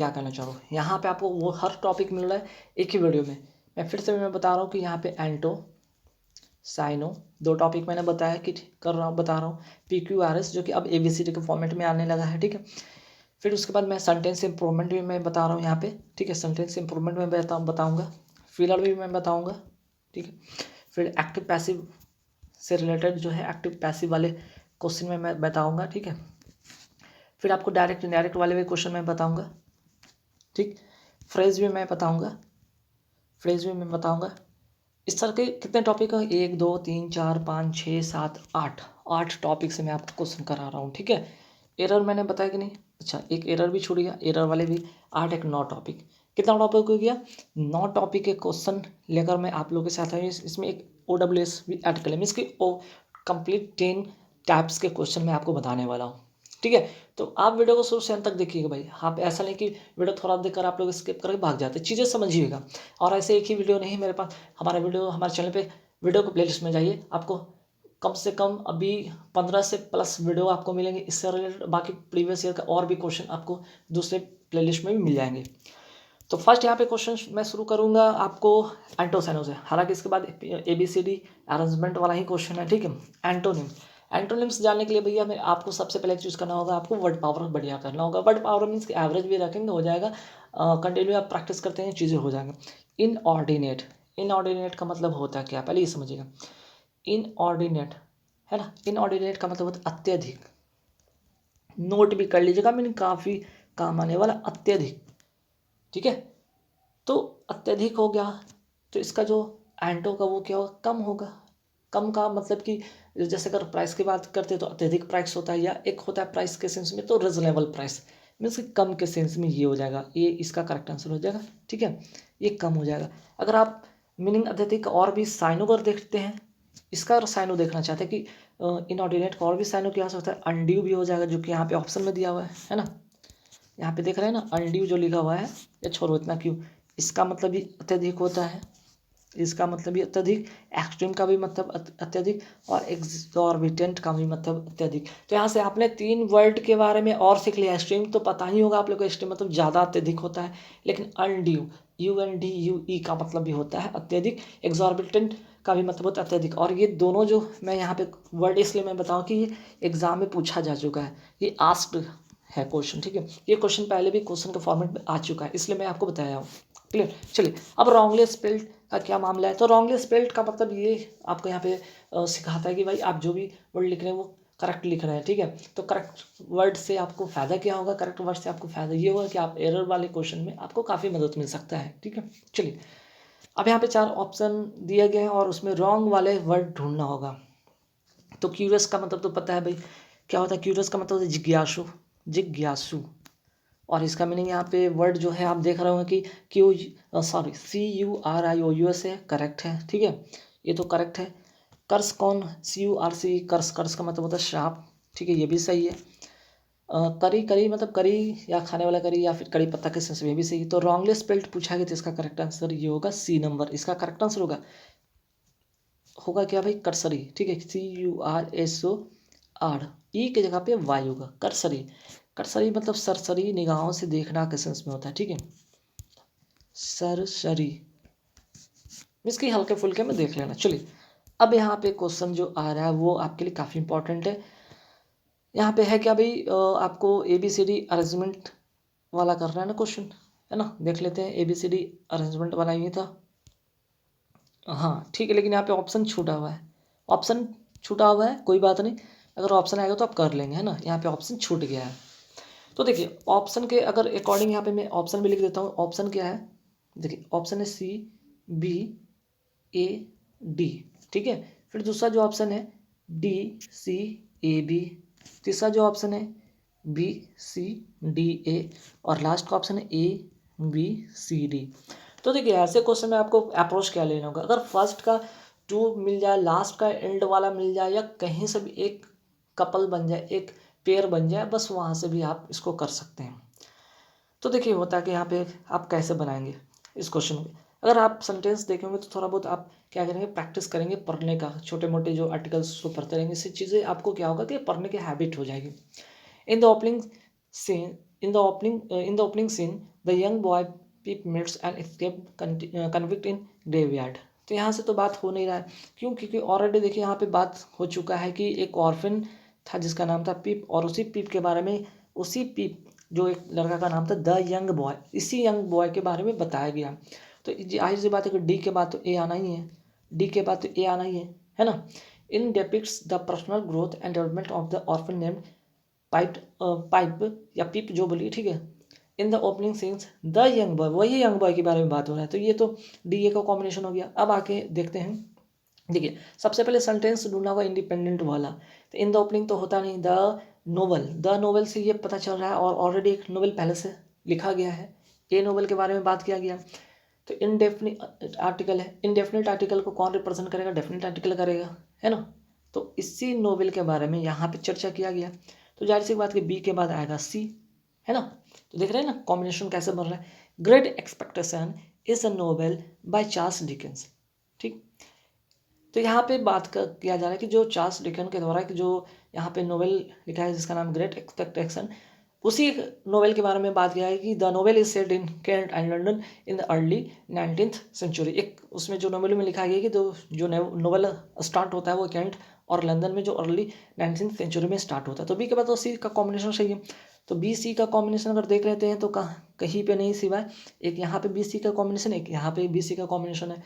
क्या करना चाहो। यहाँ पे आपको वो हर टॉपिक मिल रहा है एक ही वीडियो में। मैं फिर से मैं बता रहा हूँ कि यहाँ पे एंटो साइनो दो टॉपिक मैंने बताया कि बता रहा हूँ। PQRS जो कि अब ABCD के फॉर्मेट में आने लगा है, ठीक है। फिर उसके बाद मैं सेंटेंस इंप्रूवमेंट भी मैं बता रहा हूँ यहाँ पे, ठीक है। सेंटेंस इंप्रूवमेंट में बताऊँगा, फिलर भी मैं बताऊँगा, ठीक है। फिर एक्टिव पैसिव से रिलेटेड जो है एक्टिव पैसिव वाले क्वेश्चन में मैं बताऊँगा, ठीक है। फिर आपको डायरेक्ट इनडायरेक्ट वाले भी क्वेश्चन में बताऊँगा, ठीक। फ्रेज भी मैं बताऊँगा। इस तरह के कितने टॉपिक हैं, 1 2 3 4 5 6 7 8 टॉपिक से मैं आपको क्वेश्चन करा रहा हूँ, ठीक है। एरर मैंने बताया कि नहीं, अच्छा एक एरर भी छूट गया, एरर वाले भी 8 एक 9 टॉपिक। कितना टॉपिक हो गया, 9 टॉपिक के क्वेश्चन लेकर मैं आप लोगों के साथ आया। इसमें एक OWS भी ऐड कर लें, मीन्स की कंप्लीट 10 टाइप्स के क्वेश्चन मैं आपको बताने वाला हूँ, ठीक है। तो आप वीडियो को शुरू से अंत तक देखिएगा भाई। आप ऐसा नहीं कि वीडियो थोड़ा देखकर आप लोग स्किप करके भाग जाते, चीज़ें समझिएगा। और ऐसे एक ही वीडियो नहीं मेरे पास, हमारे चैनल पे वीडियो को प्लेलिस्ट में जाइए, आपको कम से कम अभी 15 से प्लस वीडियो आपको मिलेंगे इससे रिलेटेड। बाकी प्रीवियस ईयर का और भी क्वेश्चन आपको दूसरे प्लेलिस्ट में भी मिल जाएंगे। तो फर्स्ट यहाँ पे क्वेश्चन मैं शुरू करूँगा आपको एंटोसाइनो से। हालांकि इसके बाद ABCD अरेंजमेंट वाला ही क्वेश्चन है, ठीक है। एंटोनिम, एंटोनिम्स जानने के लिए भैया मैं आपको सबसे पहले चूज़ करना होगा, आपको वर्ड पावर बढ़िया करना होगा। वर्ड पावर मीन्स कि एवरेज भी रखेंगे हो जाएगा, कंटिन्यू आप प्रैक्टिस करते हैं चीज़ें हो जाएंगी। इनऑर्डिनेट, इनऑर्डिनेट का मतलब होता है क्या, पहले ये समझिएगा। इनऑर्डिनेट है ना, इनऑर्डिनेट का मतलब होता है अत्यधिक। नोट भी कर लीजिएगा, मीन काफ़ी काम आने वाला, अत्यधिक, ठीक है। तो अत्यधिक हो गया, तो इसका जो एंटो का वो क्या होगा, कम होगा। कम का मतलब कि जैसे अगर प्राइस की बात करते हैं तो अत्यधिक प्राइस होता है, या एक होता है प्राइस के सेंस में तो रिजनेबल प्राइस, मीन्स कि कम के सेंस में ये हो जाएगा, ये इसका करेक्ट आंसर हो जाएगा, ठीक है। ये कम हो जाएगा। अगर आप मीनिंग अत्यधिक और भी साइनो पर देखते हैं, इसका अगर साइनो देखना चाहते हैं कि इनऑर्डिनेट का और भी साइनो क्या हो सकता है, अनड्यू भी हो जाएगा, जो कि यहाँ पे ऑप्शन में दिया हुआ है ना। यहाँ पे देख रहे हैं ना, अनड्यू जो लिखा हुआ है, ये छोड़ो इतना क्यों, इसका मतलब भी अत्यधिक होता है, इसका मतलब भी अत्यधिक, एक्सट्रीम का भी मतलब अत्यधिक, और एक्सॉर्बिटेंट का भी मतलब अत्यधिक। तो यहाँ से आपने 3 वर्ड के बारे में और सीख लिया। एक्सट्रीम तो पता ही होगा आप लोग को, एक्सट्रीम मतलब ज़्यादा अत्यधिक होता है, लेकिन अनड्यू UNDUE का मतलब भी होता है अत्यधिक, एक्सॉर्बिटेंट का भी मतलब होता है अत्यधिक। और ये दोनों जो मैं यहाँ पे वर्ड इसलिए मैं बताऊँ कि ये एग्जाम में पूछा जा चुका है, ये आस्क्ड है क्वेश्चन, ठीक है। ये क्वेश्चन पहले भी क्वेश्चन का फॉर्मेट में आ चुका है, इसलिए मैं आपको बताया हूँ, क्लियर। चलिए अब रॉन्गली स्पेल्ड का क्या मामला है। तो रॉन्गली स्पेल्ड का मतलब ये आपको यहाँ पे सिखाता है कि भाई आप जो भी वर्ड लिख रहे हैं वो करेक्ट लिख रहे हैं, ठीक है। तो करेक्ट वर्ड से आपको फ़ायदा क्या होगा, करेक्ट वर्ड से आपको फ़ायदा ये होगा कि आप एरर वाले क्वेश्चन में आपको काफ़ी मदद मिल सकता है, ठीक है। चलिए अब यहाँ पे 4 ऑप्शन दिए गए हैं और उसमें रॉन्ग वाले वर्ड ढूंढना होगा। तो क्यूरियस का मतलब तो पता है भाई क्या होता है, क्यूरियस का मतलब होता है जिज्ञासु, जिज्ञासु। और इसका मीनिंग यहाँ पे वर्ड जो है आप देख रहे होंगे कि CURIOUS है, करेक्ट है, ठीक है, ये तो करेक्ट है। कर्स कौन, CURC, कर्स, कर्स का मतलब होता है श्राप, ठीक है, ये भी सही है। करी, करी मतलब करी या खाने वाला करी या फिर करी पत्ता के सेंस में भी सही है। तो रॉन्गली स्पेल्ड पूछा गया तो इसका करेक्ट आंसर ये होगा C नंबर, इसका करेक्ट आंसर होगा क्या भाई, कर्सरी, ठीक है, CURSOR, ई की जगह पे वाई होगा, कर्सरी। कर्सरी मतलब सरसरी निगाहों से देखना के सेंस में होता है, ठीक है, सरसरी इसकी हल्के फुल्के में देख लेना। चलिए अब यहाँ पे क्वेश्चन जो आ रहा है वो आपके लिए काफ़ी इंपॉर्टेंट है। यहाँ पे है क्या भाई, आपको ABCD अरेंजमेंट वाला करना है ना क्वेश्चन, है ना। देख लेते हैं, ABCD अरेंजमेंट वाला ये था, हाँ ठीक है। लेकिन यहाँ पे ऑप्शन छूटा हुआ है, ऑप्शन छूटा हुआ है, कोई बात नहीं, अगर ऑप्शन आएगा तो आप कर लेंगे, है ना। यहाँ पे ऑप्शन छूट गया है, तो देखिए ऑप्शन के अगर अकॉर्डिंग यहाँ पे मैं ऑप्शन भी लिख देता हूँ। ऑप्शन क्या है, देखिए ऑप्शन है CBAD, ठीक है। फिर दूसरा जो ऑप्शन है DCAB, तीसरा जो ऑप्शन है BCDA, और लास्ट का ऑप्शन है ABCD। तो देखिए ऐसे क्वेश्चन में आपको अप्रोच क्या लेना होगा, अगर फर्स्ट का 2 मिल जाए, लास्ट का एंड वाला मिल जाए, या कहीं से भी एक कपल बन जाए, एक पेयर बन जाए, बस वहाँ से भी आप इसको कर सकते हैं। तो देखिए होता है कि यहाँ पे आप कैसे बनाएंगे इस क्वेश्चन को। अगर आप सेंटेंस देखेंगे तो थोड़ा बहुत आप क्या करेंगे, प्रैक्टिस करेंगे पढ़ने का, छोटे मोटे जो आर्टिकल्स को पढ़ते रहेंगे, इससे चीज़ें आपको क्या होगा कि पढ़ने की हैबिट हो जाएगी। इन the opening in the opening scene, the young boy Pip meets an escaped convict in graveyard. तो यहाँ से तो बात हो नहीं रहा है, क्यों? क्योंकि ऑलरेडी देखिए यहाँ पे बात हो चुका है कि एक ऑर्फिन था जिसका नाम था पिप, और उसी पिप के बारे में, उसी पिप जो एक लड़का का नाम था द यंग बॉय, इसी यंग बॉय के बारे में बताया गया। तो जाहिर सी बात है कि डी के बाद तो ए आना ही है, डी के बाद तो ए आना ही है ना। In depicts the personal growth and development of the orphan named Pip या पिप जो बोली, ठीक है। In the opening scenes the young boy, वही यंग बॉय के बारे में बात हो रहा है, तो ये तो डी ए का कॉम्बिनेशन हो गया। अब आके देखते हैं, देखिए सबसे पहले सेंटेंस ढूंढना होगा इंडिपेंडेंट वाला। तो इन द ओपनिंग तो होता नहीं, द नोवेल से ये पता चल रहा है, और ऑलरेडी एक नोवेल पहले से लिखा गया है, ए नोवेल के बारे में बात किया गया। तो इनडेफिनिट आर्टिकल है, इनडेफिनिट आर्टिकल को कौन रिप्रेजेंट करेगा? डेफिनेट आर्टिकल करेगा, है ना। तो इसी नोवेल के बारे में यहाँ पे चर्चा किया गया। तो जाहिर सी बात कि बी के बाद आएगा सी, है ना। तो देख रहे हैं ना कॉम्बिनेशन कैसे बन रहा है। Great expectation is a novel by Charles Dickens, ठीक। तो यहाँ पे बात किया जा रहा है कि जो चार्ल्स डिकन के द्वारा कि जो यहाँ पे नोवेल लिखा है जिसका नाम ग्रेट एक्सपेक्टेशन, उसी नोवेल के बारे में बात किया है कि the novel is set in Kent and London in the early 19th century. एक उसमें जो नोवेल में लिखा गया है कि जो नोवेल स्टार्ट होता है वो कैंट और लंदन में जो अर्ली 19th सेंचुरी में स्टार्ट होता है। तो बी के बाद तो सी का कॉम्बिनेशन सही है। तो बी सी का कॉम्बिनेशन अगर देख लेते हैं तो कहीं पे नहीं सिवाय एक यहाँ पे बी सी का कॉम्बिनेशन, एक यहाँ पे बी सी का कॉम्बिनेशन है,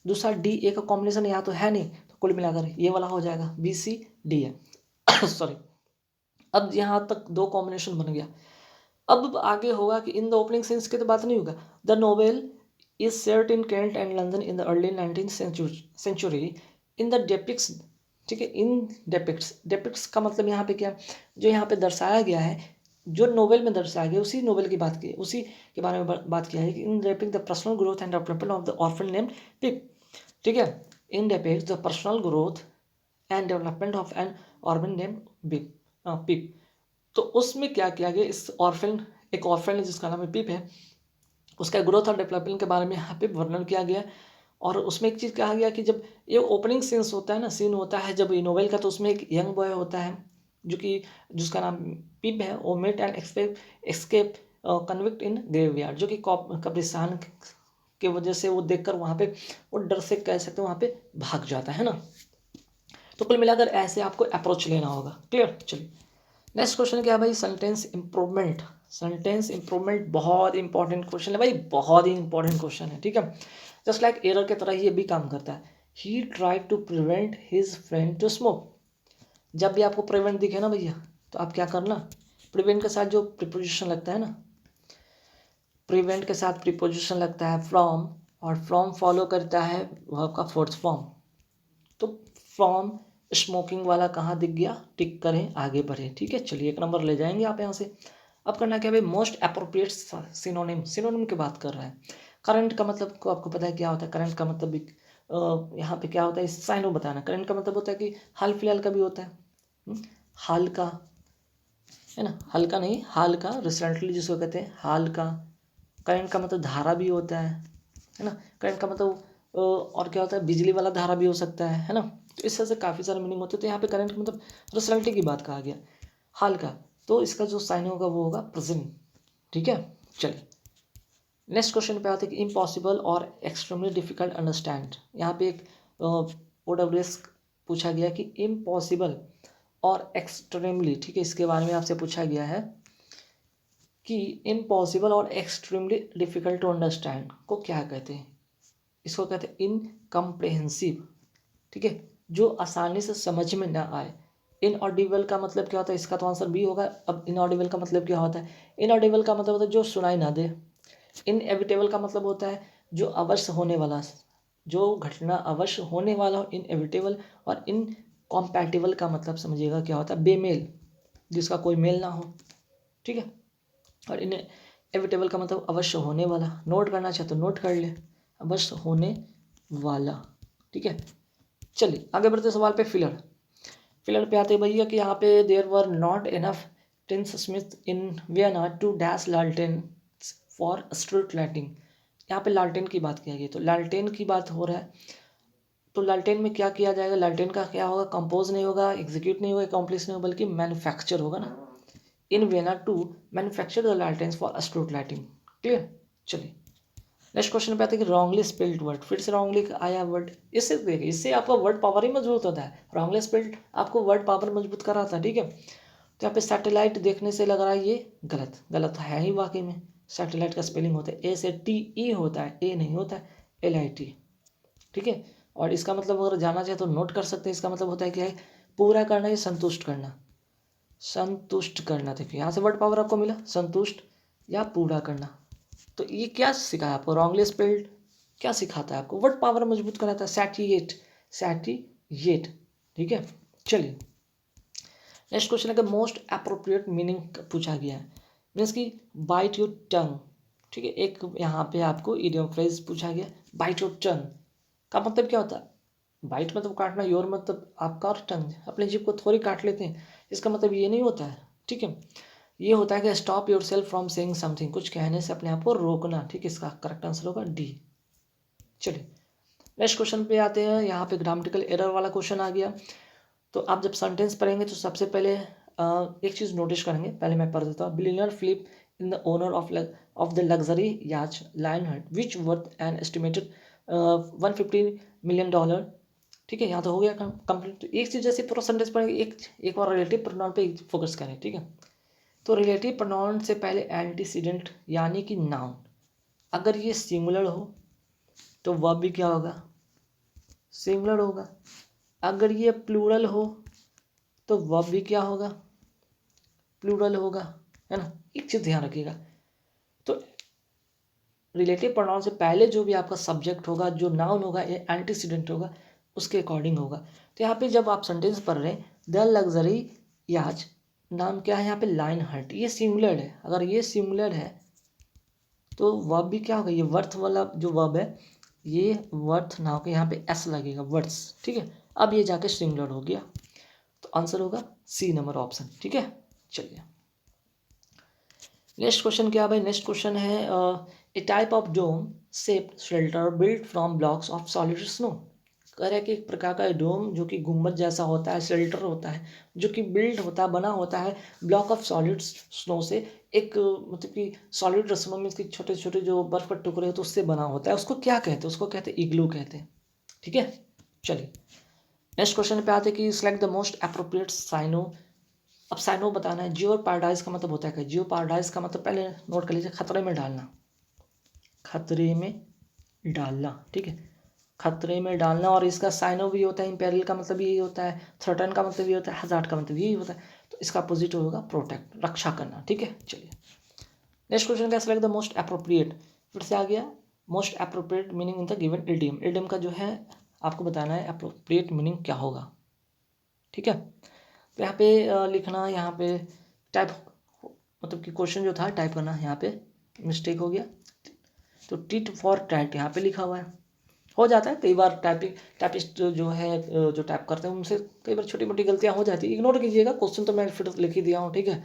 दूसरा डी ए का कॉम्बिनेशन यहाँ तो है नहीं, तो कुल मिलाकर ये वाला हो जाएगा बी सी डी है सॉरी। अब यहाँ तक दो कॉम्बिनेशन बन गया। अब आगे होगा कि इन द ओपनिंग सीन्स की तो बात नहीं होगा। The novel is set in Kent and London in the early 19th century in the depicts, ठीक है। इन डेपिक्स का मतलब यहाँ पे क्या, जो यहाँ पे दर्शाया गया है, जो नोवेल में दर्शाया गया उसी नोवेल की बात की, उसी के बारे में बात किया है कि in depict the personal growth and development of the orphan named Pip, ठीक है। In depict the personal growth and development of an orphan named Pip. तो उसमें क्या किया गया, इस ऑर्फन, एक ऑर्फन है जिसका नाम है पिप है, उसका ग्रोथ और डेवलपमेंट के बारे में यहाँ पे वर्णन किया गया। और उसमें एक चीज़ कहा गया कि जब ये ओपनिंग सीन्स होता है ना, सीन होता है जब ये नोवेल का, तो उसमें एक यंग बॉय होता है जो कि जिसका नाम पिप है, वो met and escape convict in graveyard, जो कि कब्रिस्तान की वजह से वो देखकर वहाँ पे वो डर से कह सकते हैं वहाँ पे भाग जाता है ना। तो कुल मिलाकर ऐसे आपको अप्रोच लेना होगा। क्लियर? चलिए नेक्स्ट क्वेश्चन क्या है भाई, सेंटेंस इंप्रूवमेंट। सेंटेंस इंप्रूवमेंट बहुत इंपॉर्टेंट क्वेश्चन है भाई, बहुत ही इंपॉर्टेंट क्वेश्चन है, ठीक है। जस्ट लाइक एरर के तरह ये भी काम करता है। He tried to prevent his friend to smoke. जब भी आपको प्रिवेंट दिखे ना भैया, तो आप क्या करना, प्रिवेंट के साथ जो प्रीपोजिशन लगता है ना, प्रिवेंट के साथ प्रीपोजिशन लगता है फ्रॉम, और फ्रॉम फॉलो करता है वर्ब का फोर्थ फॉर्म। तो फ्रॉम स्मोकिंग वाला कहाँ दिख गया, टिक करें, आगे बढ़े, ठीक है। चलिए एक नंबर ले जाएंगे आप यहाँ से। अब करना क्या भाई, मोस्ट अप्रोप्रिएट सिनोनिम, सिनोनिम की बात कर रहा है। करंट का मतलब को आपको पता है क्या होता है, करंट का मतलब भी यहाँ पे क्या होता है, साइनो बताना। करंट का मतलब होता है कि हाल फिलहाल का भी होता है, हाल का, है ना, हाल का नहीं, हाल का, रिसेंटली जिसको कहते हैं हाल का। करंट का मतलब धारा भी होता है ना। करंट का मतलब और क्या होता है, बिजली वाला धारा भी हो सकता है ना। तो इस तरह से काफ़ी सारे मीनिंग होते हैं। तो यहाँ पे करंट का मतलब रिसेंटली की बात कहा गया, हाल का, तो इसका जो साइन होगा वो होगा प्रेजेंट, ठीक है। चलिए नेक्स्ट क्वेश्चन पे आते हैं कि इम्पॉसिबल और एक्सट्रीमली डिफिकल्ट अंडरस्टैंड। यहाँ पे एक OWS पूछा गया कि इम्पॉसिबल और एक्सट्रीमली, ठीक है, इसके बारे में आपसे पूछा गया है कि इम्पॉसिबल और एक्सट्रीमली डिफिकल्ट टू अंडरस्टैंड को क्या कहते हैं। इसको कहते हैं इनकम्प्रेहेंसिव, ठीक है, जो आसानी से समझ में ना आए। इनऑडिबल का मतलब क्या होता है, इसका तो आंसर बी होगा। अब इनऑडिबल का मतलब क्या होता है, इनऑडिबल का मतलब होता है जो सुनाई ना दे। इनएविटेबल का मतलब होता है जो अवश्य होने वाला, जो घटना अवश्य होने वाला हो, इनएविटेबल। और इनकॉम्पैटिबल का मतलब समझिएगा क्या होता है, बेमेल, जिसका कोई मेल ना हो, ठीक है। और इनएविटेबल का मतलब अवश्य होने वाला। नोट करना चाहे तो नोट कर ले, अवश्य होने वाला, ठीक है। चलिए आगे बढ़ते सवाल पे। फिलर, फिलर पे आते भैया कि यहाँ पे there were not enough tins smith in Vienna to dash लालटेन फॉर स्ट्रीट लाइटिंग। यहाँ पे लालटेन की बात की गई, तो लालटेन की बात हो रहा है। तो लालटेन में क्या किया जाएगा, लालटेन का क्या होगा, कंपोज नहीं होगा, एग्जीक्यूट नहीं होगा, कॉम्प्लीस नहीं होगा, बल्कि मैन्युफैक्चर होगा ना। इन Vienna to manufacture the lanterns for street lighting. Clear? चलिए नेक्स्ट क्वेश्चन पे आते हैं कि रॉन्गली स्पेल्ड वर्ड, फिर से रॉन्गली आया वर्ड। इससे देखिए, इससे आपका वर्ड पावर ही मजबूत होता है। रॉन्गली स्पेल्ड आपको वर्ड पावर मजबूत कराता है, ठीक है। तो यहाँ पे सैटेलाइट देखने से लग रहा है ये गलत, गलत है ही वाकई में। सैटेलाइट का स्पेलिंग होता है ए से TE होता है, ए नहीं होता है, LIT, ठीक है। और इसका मतलब अगर जानना चाहे तो नोट कर सकते हैं। इसका मतलब होता है क्या है, पूरा करना या संतुष्ट करना, संतुष्ट करना। देखिए यहाँ से वर्ड पावर आपको मिला, संतुष्ट या पूरा करना। तो ये क्या सिखाया आपको, रॉन्गली स्पेल्ड क्या सिखाता है आपको, वर्ड पावर मजबूत कराता है, सैटिएट, सैटिएट, ठीक है। चलिए नेक्स्ट क्वेश्चन है कि मोस्ट अप्रोप्रिएट मीनिंग पूछा गया है, मीन्स कि बाइट योर टंग, ठीक है। एक यहाँ पे आपको इडियम फ्रेज पूछा गया, बाइट योर टंग का मतलब क्या होता है। बाइट मतलब काटना, योर मतलब आपका, और टंग अपने जीभ को थोड़ी काट लेते हैं, इसका मतलब ये नहीं होता है, ठीक है। ये होता है कि stop your self from saying something, कुछ कहने से अपने आप को रोकना, ठीक है। इसका करेक्ट आंसर होगा D। चलिए नेक्स्ट क्वेश्चन पे आते हैं। यहाँ पे ग्रामेटिकल एरर वाला क्वेश्चन आ गया। तो आप जब सेंटेंस पढ़ेंगे तो सबसे पहले एक चीज़ नोटिस करेंगे, पहले मैं पढ़ देता हूँ। Billionaire Philip in the owner of the luxury yacht Lionheart which worth an estimated $150 million, ठीक है। यहाँ तो हो गया कंप्लीट। तो एक चीज़ जैसे पूरा सेंटेंस पढ़ेंगे, एक बार रिलेटिव प्रोनाउन पे फोकस करें, ठीक है। तो रिलेटिव प्रोनाउन से पहले एंटीसीडेंट यानी कि नाउन, अगर ये सिंगुलर हो तो वर्ब भी क्या होगा, सिंगुलर होगा। अगर ये प्लूरल हो तो वर्ब भी क्या होगा, प्लूरल होगा, है ना। एक चीज़ ध्यान रखिएगा, तो रिलेटिव प्रोनाउन से पहले जो भी आपका सब्जेक्ट होगा, जो नाउन होगा, ये एंटीसीडेंट होगा, उसके अकॉर्डिंग होगा। तो यहाँ पे जब आप सेंटेंस पढ़ रहे हैं, द लग्जरी याच, नाम क्या है यहाँ पे, लायनहार्ट, ये सिंगुलर है। अगर ये सिंगुलर है तो वर्ब भी क्या होगा, ये वर्थ वाला जो वर्ब है, ये वर्थ ना होकर यहाँ पे S लगेगा, वर्ड्स, ठीक है। अब ये जाके सिंगुलर हो गया, तो आंसर होगा C नंबर ऑप्शन, ठीक है। चलिए नेक्स्ट क्वेश्चन क्या भाई, नेक्स्ट क्वेश्चन है a type of dome shaped shelter built from blocks of solid snow. कह रहा है कि एक प्रकार का डोम जो कि गुम्बद जैसा होता है, शेल्टर होता है, जो कि बिल्ड होता है, बना होता है ब्लॉक ऑफ सॉलिड स्नो से। एक मतलब कि सॉलिड स्नो में इसके छोटे छोटे जो बर्फ के टुकड़े होते हैं उससे बना होता है। उसको क्या कहते हैं, उसको कहते हैं इग्लू कहते हैं, ठीक है। चलिए नेक्स्ट क्वेश्चन पे आते हैं कि select the most appropriate synonym. अब साइनो बताना है। जियो पैराडाइज का मतलब होता है क्या, जियो पैराडाइज का मतलब पहले नोट कर लीजिए, खतरे में डालना, खतरे में डालना, ठीक है, खतरे में डालना। और इसका साइनो भी होता है, इम्पेरिल का मतलब यही होता है, थ्रेटन का मतलब ये होता है, हजार्ड का मतलब यही होता है। तो इसका अपोजिट होगा प्रोटेक्ट, रक्षा करना, ठीक है। चलिए नेक्स्ट क्वेश्चन क्या, सेलेक्ट द मोस्ट अप्रोप्रिएट, फिर से आ गया most appropriate meaning in the given idiom. Idiom का जो है आपको बताना है अप्रोप्रिएट मीनिंग क्या होगा, ठीक है। तो यहाँ पे लिखना, यहाँ पे टाइप मतलब कि क्वेश्चन जो था टाइप करना, यहाँ पे मिस्टेक हो गया। तो टिट फॉर टैट यहाँ पे लिखा हुआ है, हो जाता है कई बार। टाइपिस्ट जो है जो टाइप करते हैं उनसे कई बार छोटी मोटी गलतियाँ हो जाती है, इग्नोर कीजिएगा। क्वेश्चन तो मैं फिर लिख ही दिया हूँ, ठीक है।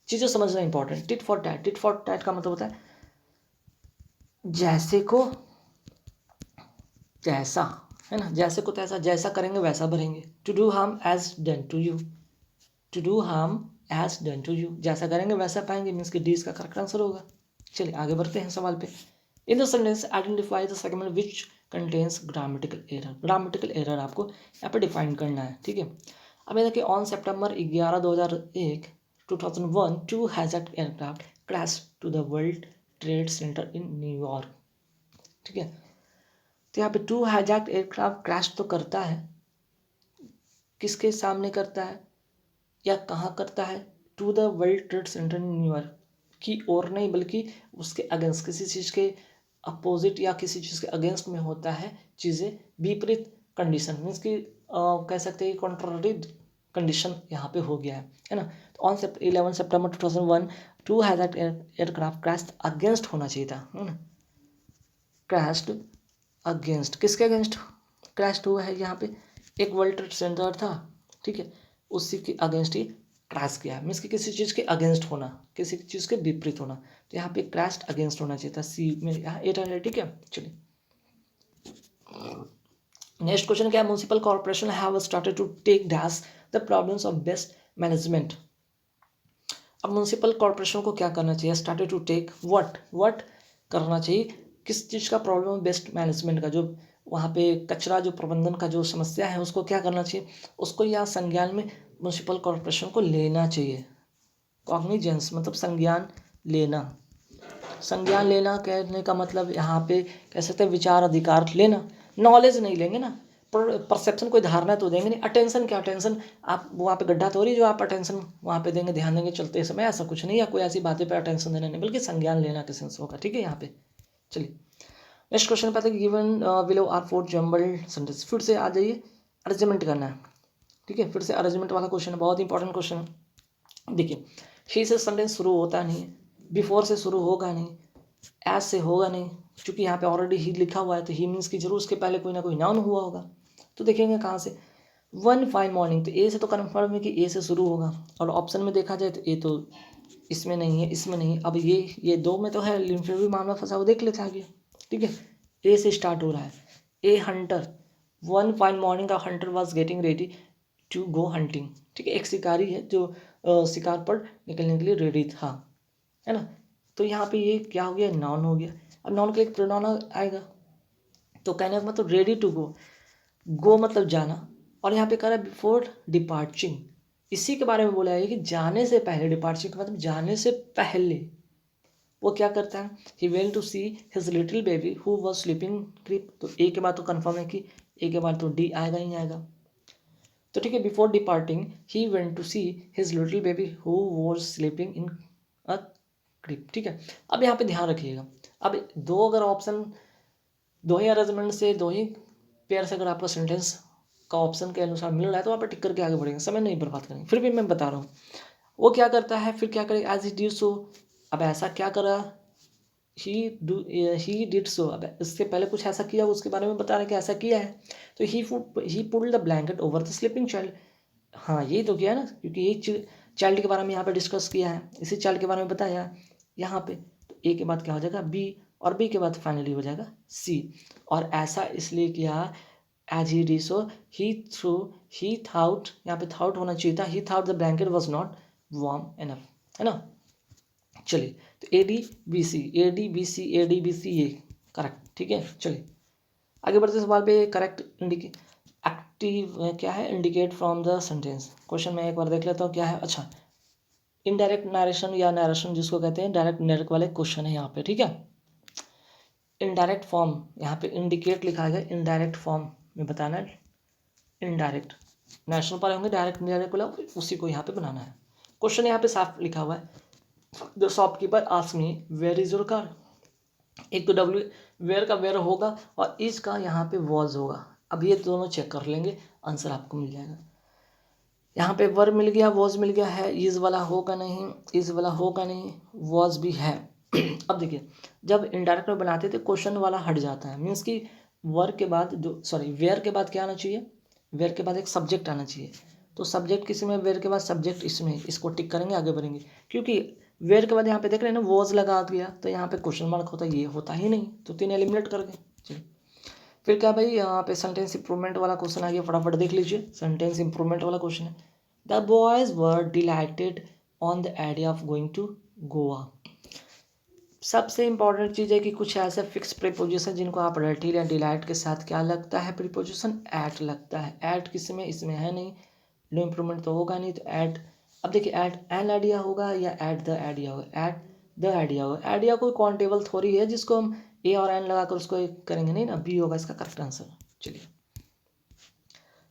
चीज़ें समझना important. Tit for tat, tit for tat का मतलब होता है जैसे को तैसा, है ना, जैसे को तैसा, जैसा करेंगे वैसा भरेंगे। To do harm as done to you, to do harm as done to you, जैसा करेंगे वैसा पाएंगे, मीन्स कि डी इसका करेक्ट आंसर होगा। चलिए आगे बढ़ते हैं सवाल पे। In the sentence identify the segment which contains grammatical error. Grammatical error आपको यहाँ पे डिफाइन करना है, ठीक है। अब ये देखिए, on September 11 2001 two hazard aircraft crash to the World Trade Center in New York, ठीक है। तो यहाँ पे टू हैजर्ड एयरक्राफ्ट क्रैश तो करता है, किसके सामने करता है या कहाँ करता है, to the World Trade Center in New York की ओर नहीं, बल्कि उसके अगेंस्ट, किसी चीज़ के अपोजिट या किसी चीज़ के अगेंस्ट में होता है चीज़ें, विपरीत कंडीशन, मीन्स कि कह सकते हैं कॉन्ट्ररी कंडीशन यहाँ पे हो गया है ना। तो on 11 September 2001 two hazard aircraft crashed against होना चाहिए था, है ना, क्रैश्ड अगेंस्ट, किसके अगेंस्ट क्रैश्ड हुआ है, यहाँ पे एक वर्ल्ड ट्रेड सेंटर था, ठीक है, उसी के अगेंस्ट ही क्रैश किया, मीन्स कि किसी चीज़ के अगेंस्ट होना, किसी चीज़ के विपरीत होना। तो यहाँ पे क्रैश्ड अगेंस्ट होना चाहिए था, सी में यहाँ एट है, ठीक है। चलिए नेक्स्ट क्वेश्चन क्या है, municipal corporation have started to take dash the problems of best management. अब म्यूनसिपल कॉर्पोरेशन को क्या करना चाहिए, स्टार्टेड टू टेक व्हाट करना चाहिए, किस चीज़ का प्रॉब्लम है, बेस्ट मैनेजमेंट का, जो वहाँ पे कचरा जो प्रबंधन का जो समस्या है उसको क्या करना चाहिए, उसको या संज्ञान में म्यूनसिपल कॉर्पोरेशन को लेना चाहिए। कॉग्निजेंस मतलब संज्ञान लेना। संज्ञान लेना कहने का मतलब यहाँ पे कह सकते हैं विचार अधिकार लेना, नॉलेज नहीं लेंगे ना, परसेप्शन कोई धारणा तो देंगे नहीं। अटेंशन क्या, अटेंशन आप वहाँ पे गड्ढा तो हो रही जो आप अटेंशन वहाँ पे देंगे, ध्यान देंगे चलते समय, ऐसा कुछ नहीं है, कोई ऐसी बातें पे अटेंशन देना नहीं, बल्कि संज्ञान लेना के सेंस होगा। ठीक है, यहाँ पे चलिए नेक्स्ट क्वेश्चन पे आते हैं, given below are 4 jumbled sentence. फिर से आ जाइए, अरेंजमेंट करना है। ठीक है, फिर से अरेंजमेंट वाला क्वेश्चन है, बहुत इंपॉर्टेंट क्वेश्चन है। देखिए ही से सेंटेंस शुरू होता नहीं है, बिफोर से शुरू होगा नहीं, एज से होगा नहीं, क्योंकि यहाँ पे ऑलरेडी ही लिखा हुआ है, तो ही मीन्स की जरूर उसके पहले कोई ना कोई नाउन हुआ होगा। तो देखेंगे कहाँ से, वन फाइन मॉर्निंग, तो ए से तो कन्फर्म है कि ए से शुरू होगा, और ऑप्शन में देखा जाए तो ए तो इसमें नहीं है, इसमें नहीं। अब ये दो में तो है, लेकिन फिर भी मामला फंसा, वो देख लेते आगे। ठीक है, ए से स्टार्ट हो रहा है, a hunter, one fine morning का hunter was getting ready to go hunting. ठीक है, एक शिकारी है जो शिकार पर निकलने के लिए रेडी था, है ना। तो यहाँ पे ये क्या हो गया, नाउन हो गया। अब नाउन का एक प्रोनाउन आएगा, तो कहने का मतलब रेडी टू गो, गो मतलब जाना, और यहाँ पे कह रहा है बिफोर डिपार्चिंग, इसी के बारे में बोला है कि जाने से पहले, डिपार्चिंग का मतलब जाने से पहले वो क्या करता है, he went to see his little baby who was sleeping creep. तो ए के बाद तो कंफर्म है कि ए के बाद तो डी आएगा ही आएगा। तो ठीक है, before departing he went to see his little baby who was sleeping in a creep. ठीक है, अब यहाँ पे ध्यान रखिएगा, अब दो अगर ऑप्शन, दो ही अरेंजमेंट से, दो ही पेयर से अगर आपका सेंटेंस का ऑप्शन के अनुसार मिल रहा है तो वहाँ पर टिक करके आगे बढ़ेंगे, समय नहीं बर्बाद करेंगे। फिर भी मैं बता रहा हूँ वो क्या करता है, फिर क्या करेगा, एज इट ड्यू सो। अब ऐसा क्या करा, ही डिड सो, अब इससे पहले कुछ ऐसा किया उसके बारे में बता रहे कि ऐसा किया है। तो ही pulled the blanket over the sleeping child. हाँ यही तो किया है ना, क्योंकि यही चाइल्ड के बारे में यहाँ पे डिस्कस किया है, इसी चाइल्ड के बारे में बताया यहाँ पे। तो ए के बाद क्या हो जाएगा, बी, और बी के बाद फाइनली हो जाएगा सी। और ऐसा इसलिए किया as he did so he threw he thought, यहाँ पे थाउट होना चाहिए था, he thought the blanket was not warm enough, है ना। चलिए, तो A D B C, A D B C, A D B C, ये करेक्ट। ठीक है, चलिए आगे बढ़ते सवाल पे। करेक्ट एक्टिव क्या है, indicate from the sentence. Question में एक बार देख लेता हूँ क्या है। अच्छा, इनडायरेक्ट नरेशन या नरेशन जिसको कहते हैं, डायरेक्ट डायरेक्ट वाले क्वेश्चन है यहाँ पे। ठीक है, इनडायरेक्ट फॉर्म, यहाँ पे इंडिकेट लिखा है, इनडायरेक्ट फॉर्म में बताना है। इनडायरेक्ट नेशनल पर होंगे, डायरेक्ट इनडायरेक्ट वाला उसी को यहाँ पे बनाना है। क्वेश्चन यहाँ पे साफ लिखा हुआ है, the shopkeeper asked me where is your car. एक तो डब्ल्यू वेयर का वेयर होगा और इज का यहाँ पे वॉज होगा। अब ये दोनों चेक कर लेंगे, आंसर आपको मिल जाएगा। यहाँ पे वर मिल गया, वॉज मिल गया है, इज वाला होगा नहीं, इज वाला होगा नहीं, वॉज भी है। अब देखिए, जब इनडायरेक्ट में बनाते थे क्वेश्चन वाला हट जाता है, मीन्स कि वर के बाद जो वेयर के बाद क्या आना चाहिए, वेयर के बाद एक सब्जेक्ट आना चाहिए। तो सब्जेक्ट किस में, वेयर के बाद सब्जेक्ट इसमें, इसको टिक करेंगे आगे बढ़ेंगे। क्योंकि वेयर के बाद यहाँ पे देख रहे हैं ना, वॉज लगा दिया तो यहाँ पे क्वेश्चन मार्क होता है, ये होता ही नहीं, तो 3 एलिमिनेट करके। चलिए फिर क्या भाई, यहाँ पे सेंटेंस इंप्रूवमेंट वाला क्वेश्चन आ गया, फटाफट देख लीजिए। सेंटेंस इंप्रूवमेंट वाला क्वेश्चन है, the boys were delighted on the idea of going to Goa. सबसे इंपॉर्टेंट चीज़ है कि कुछ ऐसे फिक्स प्रीपोजिशन जिनको आप रेटिल या डिलाइट के साथ क्या लगता है, प्रीपोजिशन एट लगता है। एट किस में, इसमें है नहीं, नो इम्प्रूवमेंट तो होगा नहीं, तो एट। अब देखिए, एट एन आइडिया होगा या एट द आइडिया होगा, एट द आइडिया होगा। आइडिया कोई काउंटेबल थोड़ी है जिसको हम ए और एन लगाकर उसको करेंगे नहीं ना, बी होगा इसका करेक्ट आंसर। चलिए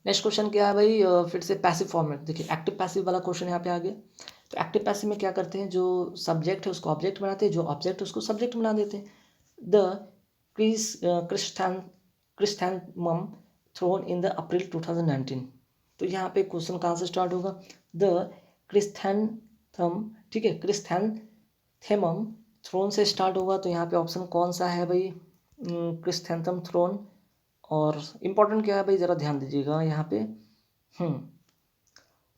नेक्स्ट क्वेश्चन क्या है भाई, फिर से पैसिव फॉर्मेट। देखिए एक्टिव पैसिव वाला क्वेश्चन यहाँ पे आ गया। तो एक्टिव पैसिव में क्या करते हैं, जो सब्जेक्ट है उसको ऑब्जेक्ट बनाते हैं, जो ऑब्जेक्ट है उसको सब्जेक्ट बना देते हैं। The chrysanthemum throne in the April 2019। तो यहाँ पे क्वेश्चन कहाँ से स्टार्ट होगा, द क्रिस्थैनथम, ठीक है, क्रिस्थैनथेमम थ्रोन से स्टार्ट होगा। तो यहाँ पे ऑप्शन कौन सा है भाई, क्रिस्थैनथम थ्रोन। और इम्पोर्टेंट क्या है भाई, ज़रा ध्यान दीजिएगा यहाँ पे।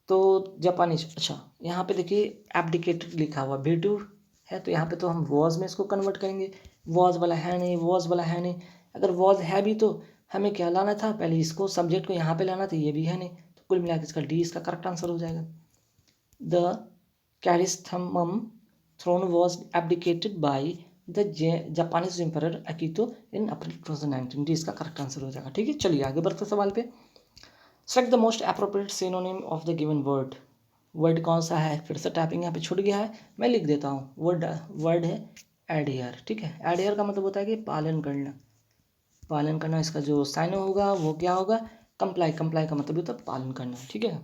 तो जापानीज, अच्छा यहाँ पे देखिए एब्डिकेटेड लिखा हुआ, बेट्यूर है, तो यहाँ पे तो हम वॉज में इसको कन्वर्ट करेंगे। वॉज वाला है नहीं, वॉज वाला है नहीं। अगर वॉज है भी तो हमें क्या लाना था, पहले इसको सब्जेक्ट को यहाँ पे लाना था, ये भी है नहीं, तो कुल मिला के इसका डी इसका करेक्ट आंसर हो जाएगा। The chrysanthemum throne was abdicated by the Japanese emperor Akihito in April 2019। D इसका करेक्ट आंसर हो जाएगा। ठीक है, चलिए आगे बढ़ते सवाल पे। Select the most appropriate synonym of the given word. Word कौन सा है, फिर से टाइपिंग यहाँ पे छूट गया है, मैं लिख देता हूँ। वर्ड है एडहियर। ठीक है, एडहियर का मतलब होता है कि पालन करना। पालन करना, इसका जो साइन होगा वो क्या होगा, कंप्लाई। कंप्लाई का मतलब होता है पालन करना। ठीक है,